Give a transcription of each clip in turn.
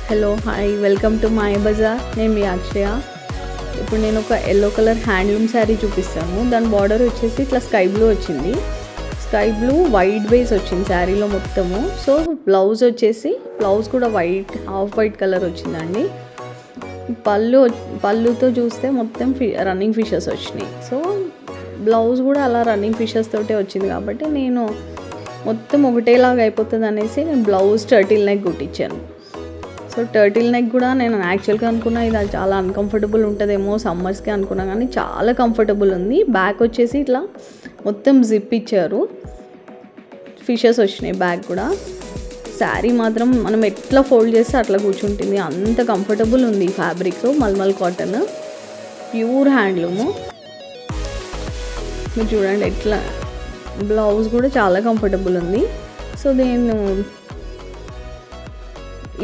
Hello hi welcome to my bazaar. నేను మీ అక్షయ. ఇప్పుడు నేను ఒక ఎల్లో కలర్ హ్యాండ్లూమ్ శారీ చూపిస్తాను. దాని బార్డర్ వచ్చేసి ఇట్లా స్కై బ్లూ వచ్చింది. స్కై బ్లూ వైట్ బేస్ వచ్చింది శారీలో మొత్తము. సో బ్లౌజ్ వచ్చేసి బ్లౌజ్ కూడా వైట్ హాఫ్ వైట్ కలర్ వచ్చిందండి. పళ్ళుతో చూస్తే మొత్తం రన్నింగ్ ఫిషెస్ వచ్చినాయి. సో బ్లౌజ్ కూడా అలా రన్నింగ్ ఫిషెస్ తోటే వచ్చింది కాబట్టి నేను మొత్తం ఒకటేలాగా అయిపోతుంది అనేసి నేను బ్లౌజ్ టర్టిల్ నెక్ కుట్టించాను. సో టర్టిల్ నెక్ కూడా నేను యాక్చువల్గా అనుకున్నా ఇది చాలా అన్కంఫర్టబుల్ ఉంటుందేమో సమ్మర్స్కి అనుకున్నా, కానీ చాలా కంఫర్టబుల్ ఉంది. బ్యాక్ వచ్చేసి ఇట్లా మొత్తం జిప్ ఇచ్చారు, ఫిషెస్ వచ్చినాయి బ్యాక్ కూడా. శారీ మాత్రం మనం ఎట్లా ఫోల్డ్ చేస్తే అట్లా కూర్చుంటుంది, అంత కంఫర్టబుల్ ఉంది. Fabric mulmul cotton pure handloom. మీరు చూడండి ఎట్లా, బ్లౌజ్ కూడా చాలా కంఫర్టబుల్ ఉంది. సో నేను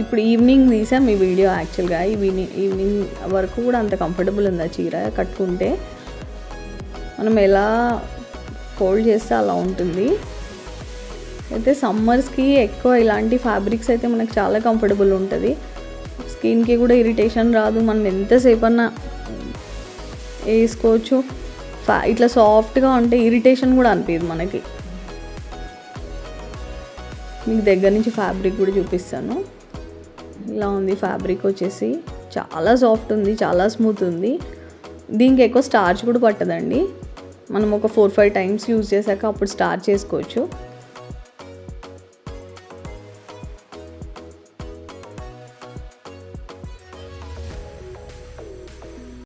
ఇప్పుడు ఈవినింగ్ తీసాను మీ వీడియో. యాక్చువల్గా ఈవినింగ్ వరకు కూడా అంత కంఫర్టబుల్ ఉంది ఆ చీర కట్టుకుంటే. మనం ఎలా ఫోల్డ్ చేస్తే అలా ఉంటుంది. అయితే సమ్మర్స్కి ఎక్కువ ఇలాంటి ఫ్యాబ్రిక్స్ అయితే మనకు చాలా కంఫర్టబుల్ ఉంటుంది. స్కిన్కి కూడా ఇరిటేషన్ రాదు, మనం ఎంతసేపు అన్నా వేసుకోవచ్చు. ఇట్లా సాఫ్ట్గా ఉంటే ఇరిటేషన్ కూడా అనిపించదు మనకి. మీకు దగ్గర నుంచి ఫ్యాబ్రిక్ కూడా చూపిస్తాను. ఇలా ఉంది ఫ్యాబ్రిక్ వచ్చేసి, చాలా సాఫ్ట్ ఉంది, చాలా స్మూత్ ఉంది. దీనికి ఎక్కువ స్టార్చ్ కూడా పట్టదండి. మనం ఒక 4-5 టైమ్స్ యూజ్ చేశాక అప్పుడు స్టార్చ్ చేసుకోవచ్చు.